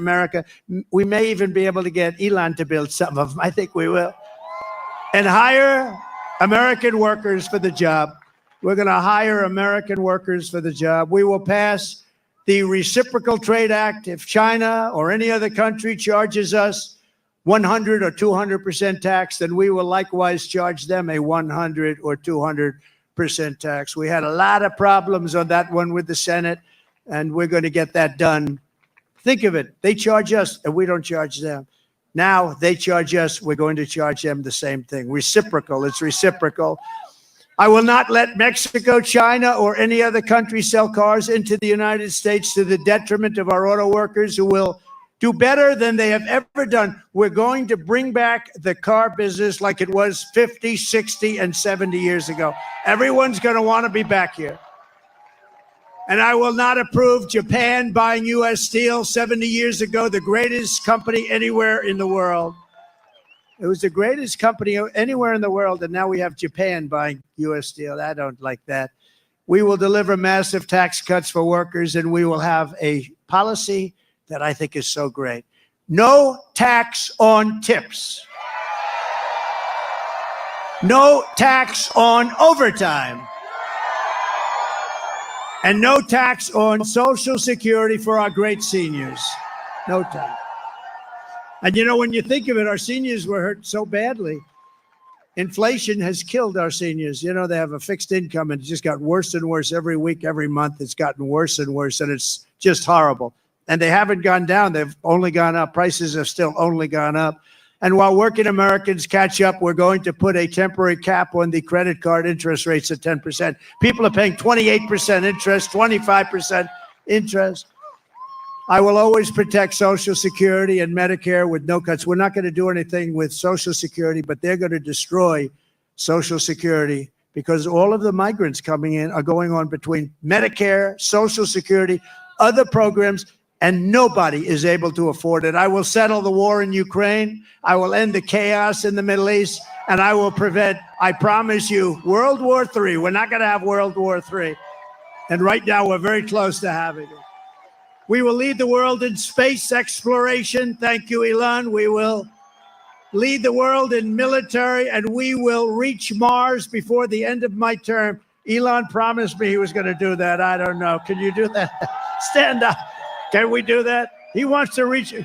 America. We may even be able to get Elon to build some of them. I think we will. And hire American workers for the job. We're going to hire American workers for the job. We will pass the Reciprocal Trade Act. If China or any other country charges us 100 or 200% tax, then we will likewise charge them a 100 or 200% tax. We had a lot of problems on that one with the Senate, and we're going to get that done. Think of it. They charge us, and we don't charge them. Now they charge us. We're going to charge them the same thing. Reciprocal. It's reciprocal. I will not let Mexico, China, or any other country sell cars into the United States to the detriment of our auto workers, who will do better than they have ever done. We're going to bring back the car business like it was 50, 60, and 70 years ago. Everyone's going to want to be back here. And I will not approve Japan buying U.S. Steel 70 years ago, the greatest company anywhere in the world. It was the greatest company anywhere in the world, and now we have Japan buying U.S. Steel. I don't like that. We will deliver massive tax cuts for workers, and we will have a policy that I think is so great. No tax on tips. No tax on overtime. And no tax on Social Security for our great seniors. No tax. And you know, when you think of it, our seniors were hurt so badly. Inflation has killed our seniors. You know, they have a fixed income, and it just got worse and worse every week, every month. It's gotten worse and worse, and it's just horrible. And they haven't gone down. They've only gone up. Prices have still only gone up. And while working Americans catch up, we're going to put a temporary cap on the credit card interest rates at 10%. People are paying 28% interest, 25% interest. I will always protect Social Security and Medicare with no cuts. We're not going to do anything with Social Security, but they're going to destroy Social Security because all of the migrants coming in are going on between Medicare, Social Security, other programs, and nobody is able to afford it. I will settle the war in Ukraine. I will end the chaos in the Middle East, and I will prevent, I promise you, World War III. We're not going to have World War III. And right now, we're very close to having it. We will lead the world in space exploration. Thank you, Elon. We will lead the world in military, and we will reach Mars before the end of my term. Elon promised me he was going to do that. I don't know. Can you do that? Stand up. Can we do that? He wants to reach it.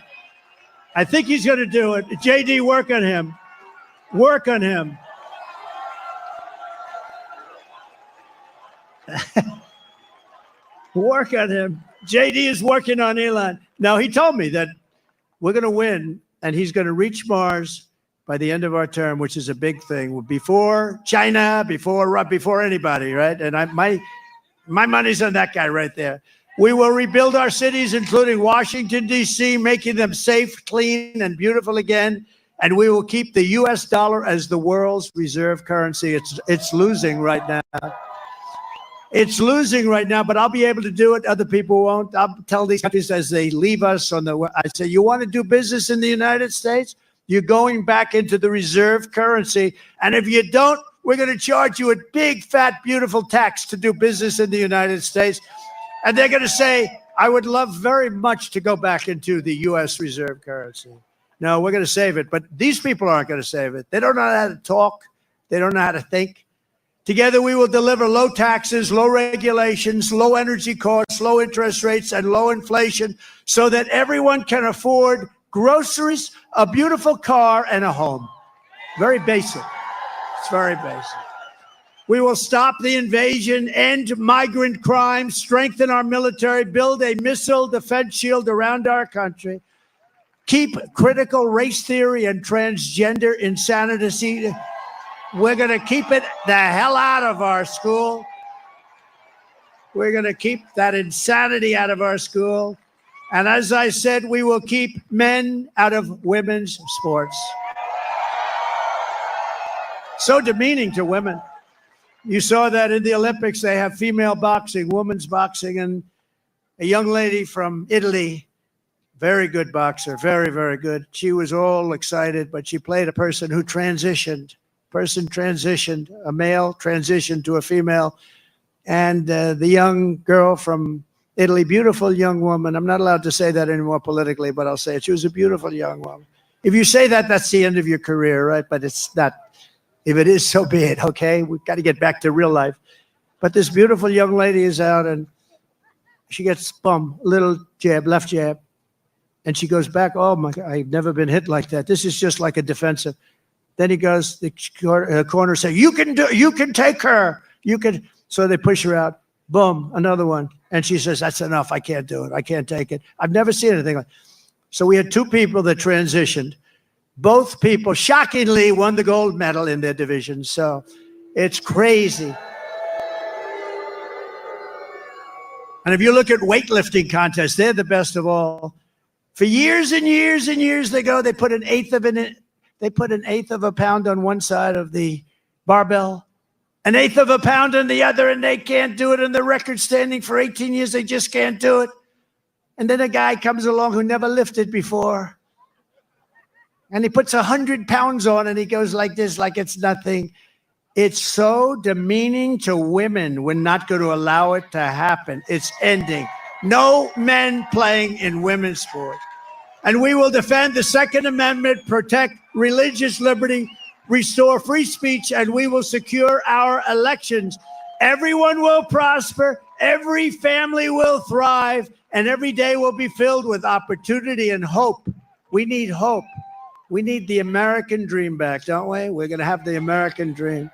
I think he's going to do it. JD, work on him. Work on him. Work on him. JD is working on Elon. Now, he told me that we're going to win, and he's going to reach Mars by the end of our term, which is a big thing. Before China, before anybody, right? And my money's on that guy right there. We will rebuild our cities, including Washington, D.C., making them safe, clean, and beautiful again. And we will keep the U.S. dollar as the world's reserve currency. It's losing right now. It's losing right now, but I'll be able to do it. Other people won't. I'll tell these countries as they leave us I say, you want to do business in the United States? You're going back into the reserve currency. And if you don't, we're going to charge you a big, fat, beautiful tax to do business in the United States. And they're going to say, I would love very much to go back into the U.S. reserve currency. No, we're going to save it. But these people aren't going to save it. They don't know how to talk. They don't know how to think. Together, we will deliver low taxes, low regulations, low energy costs, low interest rates, and low inflation so that everyone can afford groceries, a beautiful car, and a home. Very basic. It's very basic. We will stop the invasion, end migrant crime, strengthen our military, build a missile defense shield around our country, keep critical race theory and transgender insanity. We're going to keep it the hell out of our school. We're going to keep that insanity out of our school. And as I said, we will keep men out of women's sports. So demeaning to women. You saw that in the Olympics, they have female boxing, women's boxing, and a young lady from Italy, very good boxer, very, very good. She was all excited, but she played a person who transitioned. A male transitioned to a female. And the young girl from Italy, beautiful young woman. I'm not allowed to say that anymore politically, but I'll say it. She was a beautiful young woman. If you say that, that's the end of your career, right? But it's not. If it is, so be it, okay? We've got to get back to real life. But this beautiful young lady is out, and she gets little jab, left jab. And she goes back, oh my God, I've never been hit like that. This is just like a defensive. Then he goes, the corner say, you can take her. You can. So they push her out. Boom, another one. And she says, that's enough. I can't do it. I can't take it. I've never seen anything like. So we had two people that transitioned. Both people, shockingly, won the gold medal in their division. So it's crazy. And if you look at weightlifting contests, they're the best of all. For years and years and years they put an eighth of a pound on one side of the barbell, an eighth of a pound on the other, and they can't do it. And the record standing for 18 years, they just can't do it. And then a guy comes along who never lifted before, and he puts 100 pounds on, and he goes like this, like it's nothing. It's so demeaning to women. We're not going to allow it to happen. It's ending. No men playing in women's sport. And we will defend the Second Amendment, protect religious liberty, restore free speech, and we will secure our elections. Everyone will prosper, every family will thrive, and every day will be filled with opportunity and hope. We need hope. We need the American dream back, don't we? We're going to have the American dream.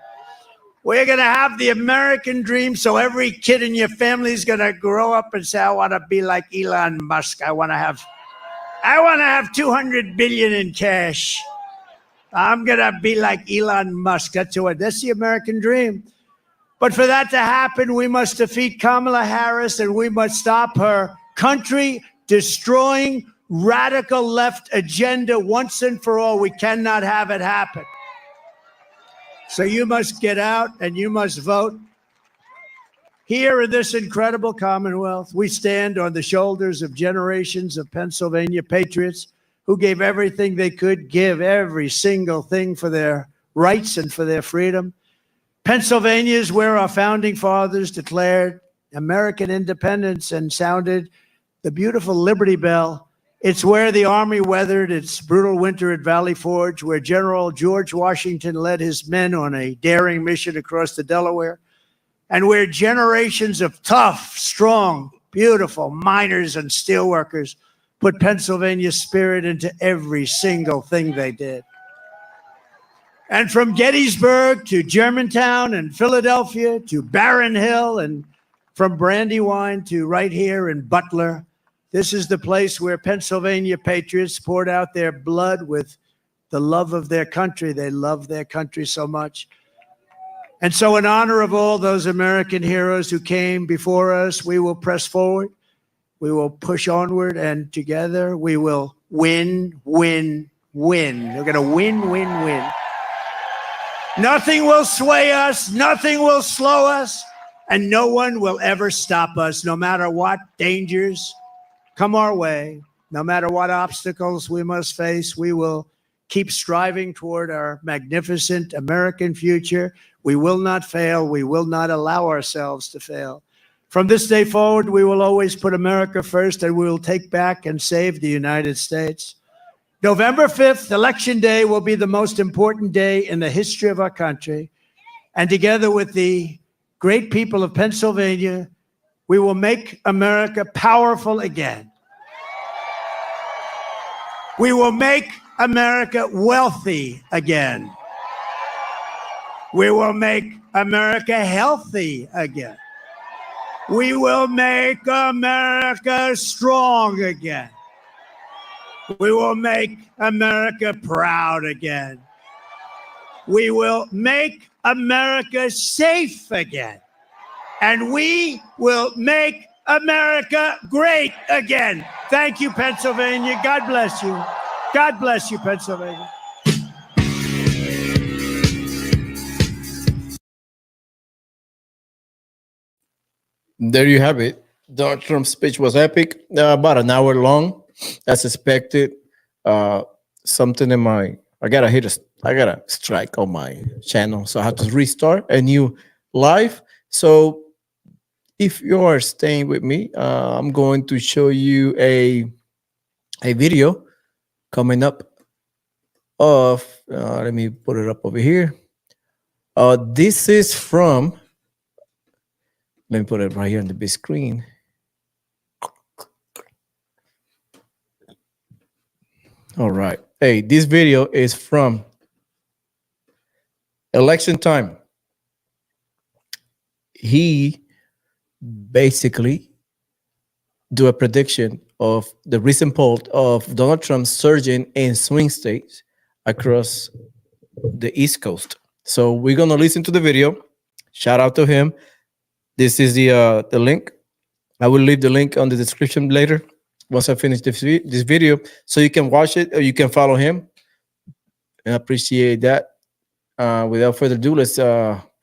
We're going to have the American dream, so every kid in your family is going to grow up and say, I want to be like Elon Musk. I want to have 200 billion in cash. I'm going to be like Elon Musk. That's the American dream. But for that to happen, we must defeat Kamala Harris, and we must stop her country-destroying, radical left agenda once and for all. We cannot have it happen. So you must get out and you must vote. Here in this incredible Commonwealth, we stand on the shoulders of generations of Pennsylvania patriots who gave everything they could give, every single thing for their rights and for their freedom. Pennsylvania is where our founding fathers declared American independence and sounded the beautiful Liberty Bell. It's where the Army weathered its brutal winter at Valley Forge, where General George Washington led his men on a daring mission across the Delaware, and where generations of tough, strong, beautiful miners and steelworkers put Pennsylvania's spirit into every single thing they did. And from Gettysburg to Germantown and Philadelphia to Barron Hill, and from Brandywine to right here in Butler, this is the place where Pennsylvania patriots poured out their blood with the love of their country. They love their country so much. And so in honor of all those American heroes who came before us, we will press forward. We will push onward, and together we will win, win, win. We're going to win, win, win. Nothing will sway us. Nothing will slow us. And no one will ever stop us, no matter what dangers come our way, no matter what obstacles we must face. We will keep striving toward our magnificent American future. We will not fail. We will not allow ourselves to fail. From this day forward, we will always put America first, and we will take back and save the United States. November 5th, Election Day, will be the most important day in the history of our country. And together with the great people of Pennsylvania, we will make America powerful again. We will make America wealthy again. We will make America healthy again. We will make America strong again. We will make America proud again. We will make America safe again. And we will make America great again. Thank you, Pennsylvania. God bless you. God bless you, Pennsylvania. There you have it. Donald Trump's speech was epic, about an hour long, as expected. Something in I gotta strike on my channel, so I have to restart a new live. So if you are staying with me, I'm going to show you a video coming up of, let me put it up over here. This is from, let me put it right here on the big screen. All right. Hey, this video is from election time. He basically do a prediction of the recent poll of Donald Trump surging in swing states across the East Coast. So we're gonna listen to the video. Shout out to him. This is the link. I will leave the link on the description later once I finish this video, so you can watch it or you can follow him. I appreciate that. Without further ado, let's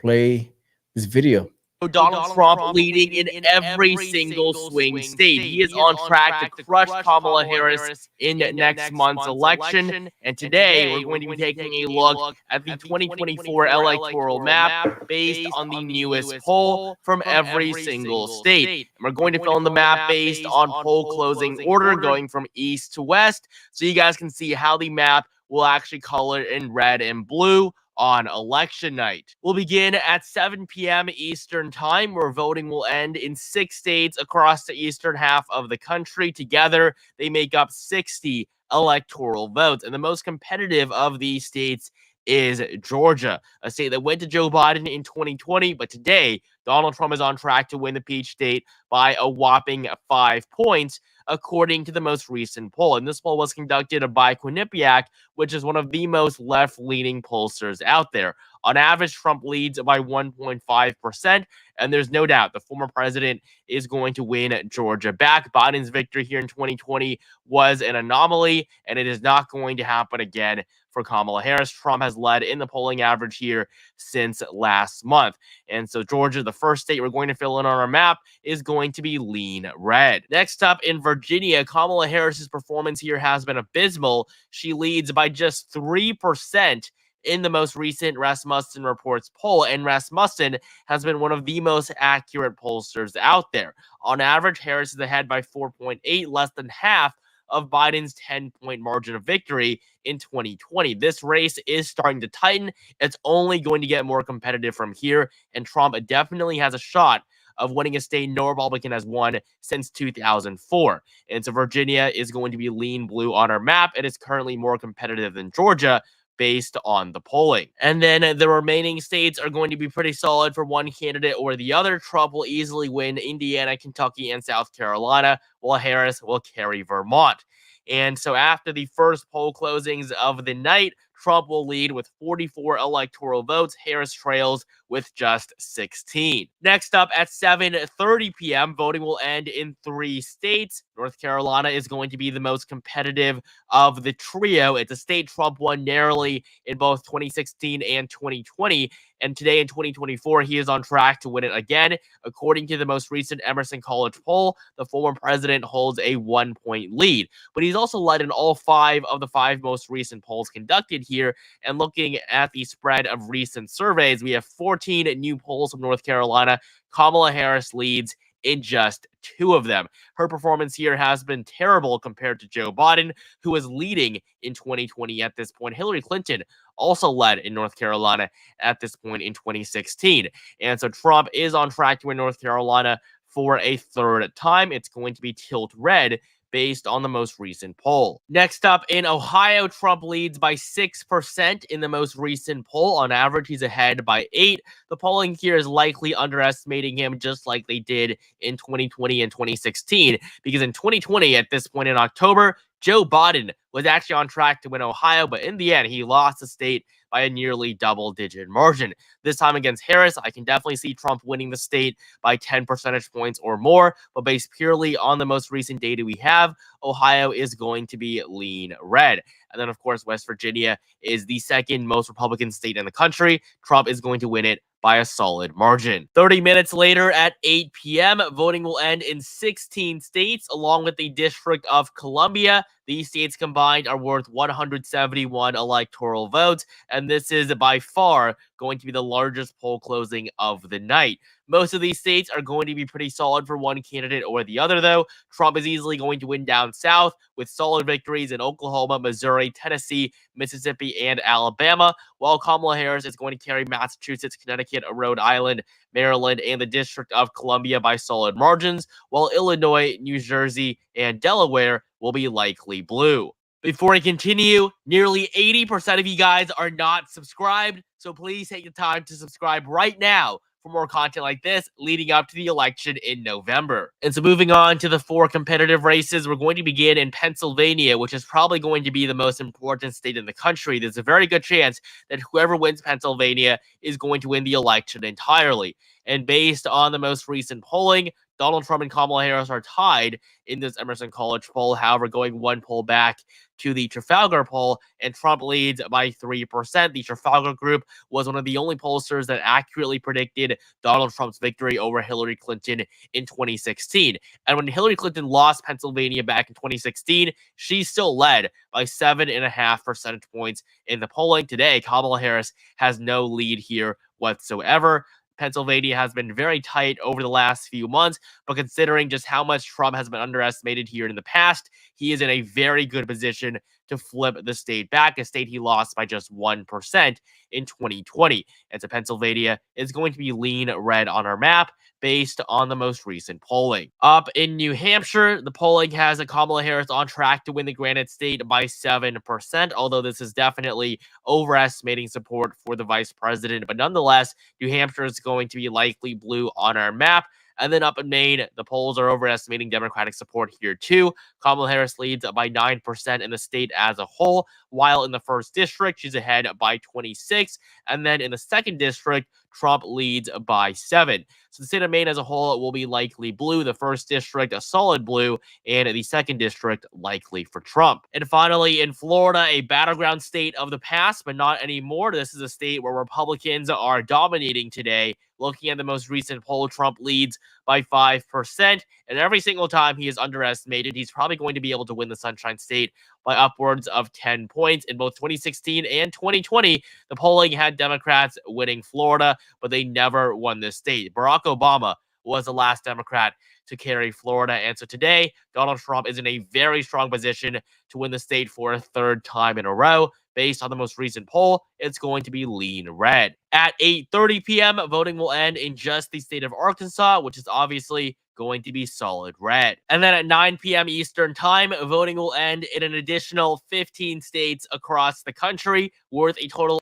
play this video. Donald Trump leading in every single swing state. He is on track to crush Kamala Harris in next month's election. And today, we're going to be taking a look at the 2024 electoral map based on the newest poll from every single state. And we're going to fill in the map based on poll closing order going from east to west, so you guys can see how the map will actually color in red and blue on election night. We'll begin at 7 p.m. Eastern Time, where voting will end in 6 states across the eastern half of the country. Together, they make up 60 electoral votes, and the most competitive of these states is Georgia, a state that went to Joe Biden in 2020, but today, Donald Trump is on track to win the Peach State by a whopping 5 points, according to the most recent poll. And this poll was conducted by Quinnipiac, which is one of the most left-leaning pollsters out there. On average, Trump leads by 1.5%, and there's no doubt the former president is going to win Georgia back. Biden's victory here in 2020 was an anomaly, and it is not going to happen again for Kamala Harris. Trump has led in the polling average here since last month. And so Georgia, the first state we're going to fill in on our map, is going to be lean red. Next up in Virginia, Kamala Harris's performance here has been abysmal. She leads by just 3% in the most recent Rasmussen Reports poll, and Rasmussen has been one of the most accurate pollsters out there. On average, Harris is ahead by 4.8, less than half of Biden's 10-point margin of victory in 2020. This race is starting to tighten. It's only going to get more competitive from here, and Trump definitely has a shot of winning a state no Republican has won since 2004. And so Virginia is going to be lean blue on our map. It is currently more competitive than Georgia, based on the polling. And then the remaining states are going to be pretty solid for one candidate or the other. Trump will easily win Indiana, Kentucky, and South Carolina, while Harris will carry Vermont. And so after the first poll closings of the night, Trump will lead with 44 electoral votes. Harris trails with just 16. Next up at 7:30 p.m., voting will end in 3 states. North Carolina is going to be the most competitive of the trio. It's a state Trump won narrowly in both 2016 and 2020. And today in 2024, he is on track to win it again. According to the most recent Emerson College poll, the former president holds a 1-point lead. But he's also led in all 5 of the 5 most recent polls conducted here. And looking at the spread of recent surveys, we have 14 new polls from North Carolina. Kamala Harris leads in just 2 of them. Her performance here has been terrible compared to Joe Biden, who was leading in 2020 at this point. Hillary Clinton also led in North Carolina at this point in 2016. And so Trump is on track to win North Carolina for a 3rd time. It's going to be tilt red based on the most recent poll. Next up in Ohio, Trump leads by 6% in the most recent poll. On average, he's ahead by 8. The polling here is likely underestimating him, just like they did in 2020 and 2016, because in 2020, at this point in October, Joe Biden was actually on track to win Ohio, but in the end, he lost the state by a nearly double-digit margin. This time against Harris, I can definitely see Trump winning the state by 10 percentage points or more, but based purely on the most recent data we have, Ohio is going to be lean red. And then, of course, West Virginia is the 2nd most Republican state in the country. Trump is going to win it by a solid margin. 30 minutes later at 8 p.m., voting will end in 16 states, along with the District of Columbia. These states combined are worth 171 electoral votes, and this is by far going to be the largest poll closing of the night. Most of these states are going to be pretty solid for one candidate or the other, though. Trump is easily going to win down south with solid victories in Oklahoma, Missouri, Tennessee, Mississippi, and Alabama, while Kamala Harris is going to carry Massachusetts, Connecticut, Rhode Island, Maryland, and the District of Columbia by solid margins, while Illinois, New Jersey, and Delaware will be likely blue. Before I continue, nearly 80% of you guys are not subscribed, so please take the time to subscribe right now for more content like this leading up to the election in November. And so moving on to the 4 competitive races, we're going to begin in Pennsylvania, which is probably going to be the most important state in the country. There's a very good chance that whoever wins Pennsylvania is going to win the election entirely. And based on the most recent polling, Donald Trump and Kamala Harris are tied in this Emerson College poll. However, going one poll back to the Trafalgar poll, and Trump leads by 3%. The Trafalgar group was one of the only pollsters that accurately predicted Donald Trump's victory over Hillary Clinton in 2016. And when Hillary Clinton lost Pennsylvania back in 2016, she still led by 7.5 percentage points in the polling. Today, Kamala Harris has no lead here whatsoever. Pennsylvania has been very tight over the last few months, but considering just how much Trump has been underestimated here in the past, he is in a very good position to flip the state back, a state he lost by just 1% in 2020. And so Pennsylvania is going to be lean red on our map based on the most recent polling. Up in New Hampshire, the polling has Kamala Harris on track to win the Granite State by 7%, although this is definitely overestimating support for the vice president. But nonetheless, New Hampshire is going to be likely blue on our map. And then up in Maine, the polls are overestimating Democratic support here too. Kamala Harris leads by 9% in the state as a whole, while in the first district, she's ahead by 26. And then in the second district, Trump leads by 7. So the state of Maine as a whole will be likely blue. The first district, a solid blue, and the second district, likely for Trump. And finally, in Florida, a battleground state of the past, but not anymore. This is a state where Republicans are dominating today. Looking at the most recent poll, Trump leads by 5%. And every single time he is underestimated, he's probably going to be able to win the Sunshine State by upwards of 10 points. In both 2016 and 2020, the polling had Democrats winning Florida, but they never won this state. Barack Obama was the last Democrat to carry Florida. And so today, Donald Trump is in a very strong position to win the state for a 3rd time in a row. Based on the most recent poll, it's going to be lean red. At 8:30 p.m., voting will end in just the state of Arkansas, which is obviously going to be solid red. And then at 9 p.m. Eastern time, voting will end in an additional 15 states across the country, worth a total.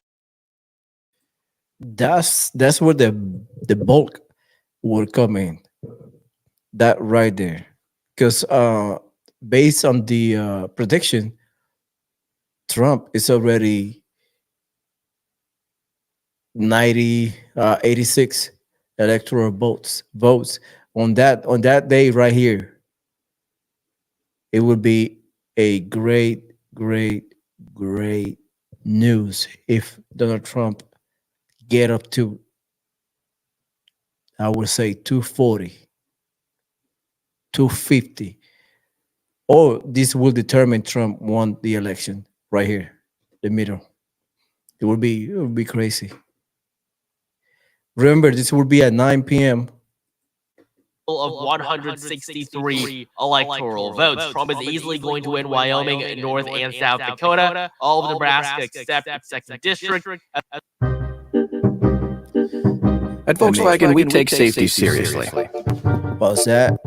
That's where the bulk will come in. That right there, because based on the prediction, Trump is already 86 electoral votes on that day right here. It would be a great news if Donald Trump get up to, I would say, 240, 250. Or this will determine Trump won the election right here, the middle. It would be crazy. Remember, this will be at 9 p.m. of 163 electoral votes. Trump is easily going to win Wyoming, North and South Dakota, all of Nebraska except the 2nd district. At Volkswagen, we take safety seriously. What's that?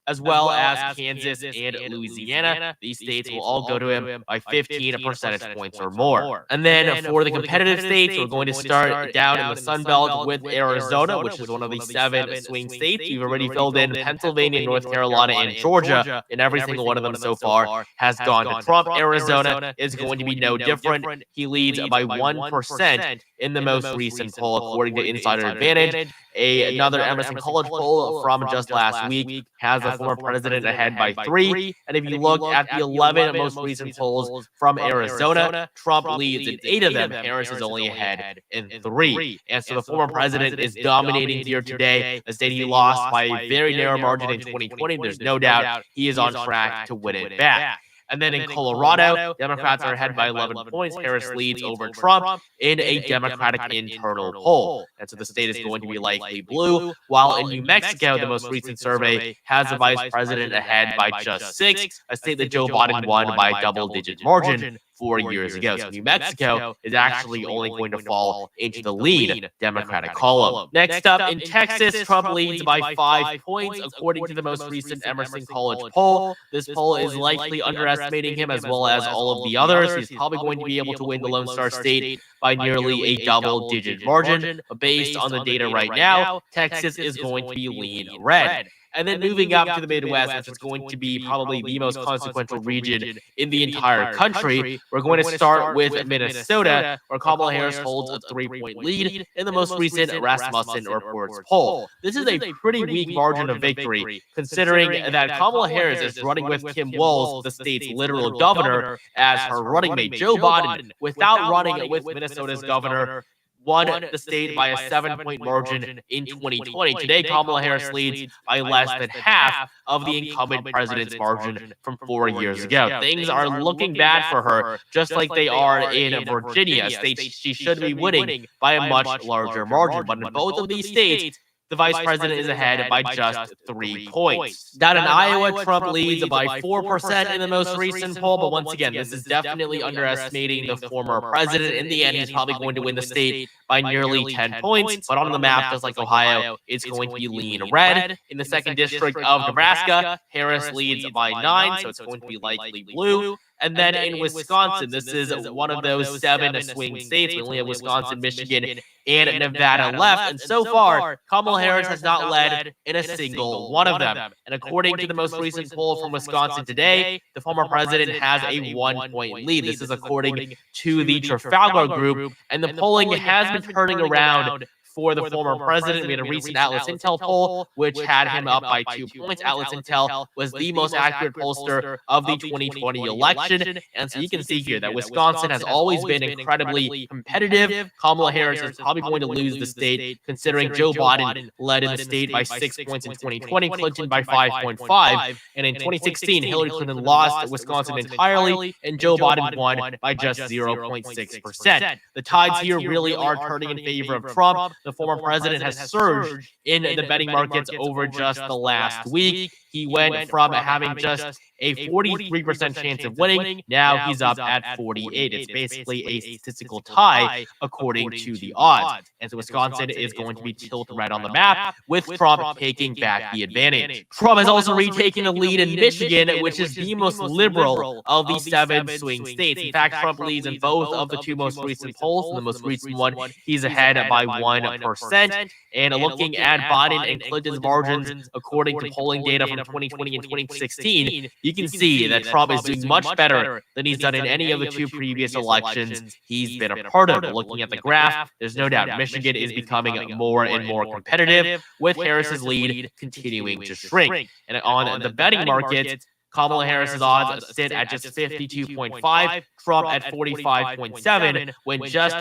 As well as Kansas and Louisiana. These states will all go to him by 15 percentage points or more. And then for the competitive states, we're going to start down in the Sun Belt with Arizona, which is one of the 7 swing states. We've already filled in Pennsylvania, North Carolina, and Georgia, and every single one of them so far has gone to Trump. Arizona is going to be no different. He leads by 1% in the most recent poll, according to Insider Advantage. Another Emerson College poll from just last week has the former president ahead by 3. And if you look at the 11 most recent polls from Arizona, Trump leads in 8 of them. Harris is only ahead in 3. And so the former president is dominating here today. The state he lost by a very narrow margin in 2020. There's no doubt he is on track to win it back. And then in Colorado, Democrats are ahead by 11 points. Harris leads over Trump in a Democratic internal poll. And so the state is going to be likely blue, while in New Mexico, the most recent survey has the vice president ahead by just 6, a state that Joe Biden won by a double-digit margin 4 years ago. So New Mexico is actually only going to fall into the lead Democratic column. Next up, in Texas, Trump leads by 5 points, according to the most recent Emerson College poll. This poll is likely underestimating him as well as all of the others. He's probably going to be able to win the Lone Star State by nearly a double-digit margin. But based on the data right now, Texas is going to be lean red. And then moving up to the Midwest, which is going to be probably the most consequential region in the entire country, we're going to start with Minnesota, where Kamala Harris holds a 3-point lead in the most recent Rasmussen Reports poll. This is a pretty weak margin of victory, considering that Kamala Harris is running with Kim Walz, the state's literal governor, as her running mate. Joe Biden, without running with Minnesota's governor, won the state by a 7-point margin in 2020. Today, Kamala Harris leads by less than half of the incumbent president's margin from 4 years ago. Things are looking bad for her, just like they are in Virginia, a state she should be winning by a much larger margin. But in both of these states, the vice president is ahead by just 3 points. Down in Iowa, Trump leads by 4% in the most recent poll, but once again, this is definitely underestimating the former president. In the end, he's probably going to win the state by nearly 10 points, but on the map, just like Ohio, it's going to be lean red. In the 2nd district of Nebraska, Harris leads by 9, so it's going to be likely blue. And then in Wisconsin, this is one of those 7 swing states. We only have Wisconsin, Michigan, and Nevada left. And so far, Kamala Harris has not led in a single one of them. And according to the most recent poll from Wisconsin today, the former president has a 1-point lead. This is according to the Trafalgar Group. And the polling has been turning around for the former president. We had a recent Atlas Intel poll, which had him up by 2 points. Atlas Intel was the most accurate pollster of the 2020 election. And so you can see here that Wisconsin has always been incredibly competitive. Kamala Harris is probably going to lose the state, considering Joe Biden led in the state by 6 points in 2020, Clinton by 5.5. And in 2016, Hillary Clinton lost Wisconsin entirely, and Joe Biden won by just 0.6%. The tides here really are turning in favor of Trump. The former president has surged in the betting markets over just the last week. He went from having just a 43% chance of winning. Now he's up at 48. It's basically a statistical tie according to the odds. And so Wisconsin is going to be tilted right on the map, with Trump taking back the advantage. Trump has also retaken the lead in Michigan, which is the most liberal of the 7 swing states. In fact, Trump leads in both of the 2 most recent polls. In the most recent one, he's ahead by 1%. And looking at Biden and Clinton's margins, according to polling data from 2020 and 2016, you can see that Trump is doing much better than he's done in any of the 2 previous elections he's been a part of. Looking at the graph, there's no doubt Michigan is becoming more and more competitive, with Harris's lead continuing to shrink. And on the betting market, Kamala Harris's odds sit at just 52.5, Trump at 45.7, when just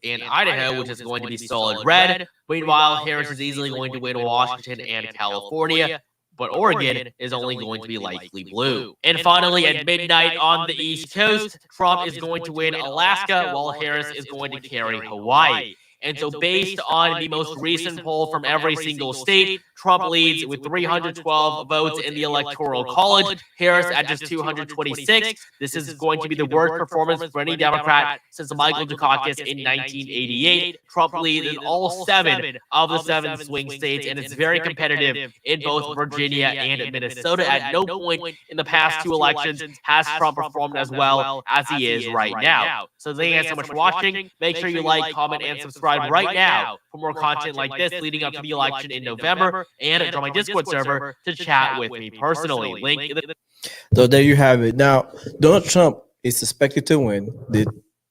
in Idaho, which is going to be solid red. Meanwhile, Harris is easily going to win Washington and California, but Oregon is only going to be likely blue. And finally, at midnight on the East Coast, Trump is going to win Alaska, while Harris is going to carry Hawaii. And so based on the most recent poll from every single state, Trump leads with 312 votes in the Electoral College, Harris at just 226. This is going to be the worst performance for any Democrat since Michael Dukakis in 1988. Trump leads in all 7 of the 7 swing states, and it's very competitive in both Virginia and Minnesota. At no point in the past 2 elections has Trump performed as well as he is right now. So thank you guys so much for watching. Make sure you like, comment, and subscribe right now for more content like this leading up to the election in November, and join my Discord server to chat with me personally. Link in the So there you have it. Now, Donald Trump is suspected to win the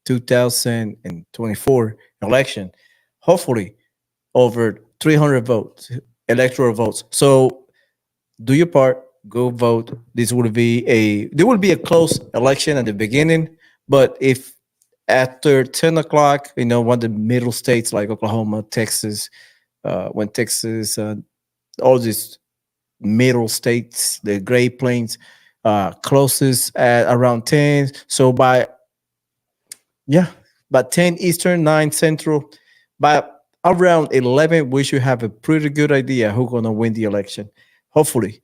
2024 election, hopefully over 300 votes, electoral votes. So do your part, go vote. There will be a close election at the beginning, but if after 10 o'clock, one of the middle states like Oklahoma, Texas, all these middle states, the Great Plains, closes at around 10. So by 10 Eastern, 9 Central, by around 11, we should have a pretty good idea who's gonna win the election. Hopefully,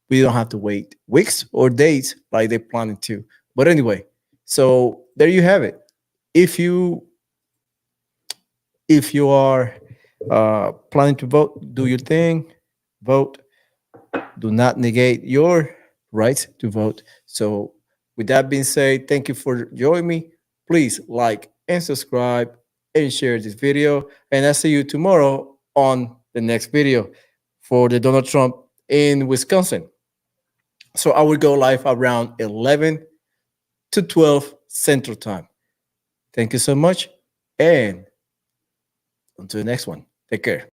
we don't have to wait weeks or days like they're planning to. But anyway, so there you have it. If you if you are planning to vote, do your thing, vote. Do not negate your right to vote. So, with that being said, thank you for joining me. Please like and subscribe and share this video. And I'll see you tomorrow on the next video for the Donald Trump in Wisconsin. So, I will go live around 11 to 12 Central Time. Thank you so much. And until the next one, take care.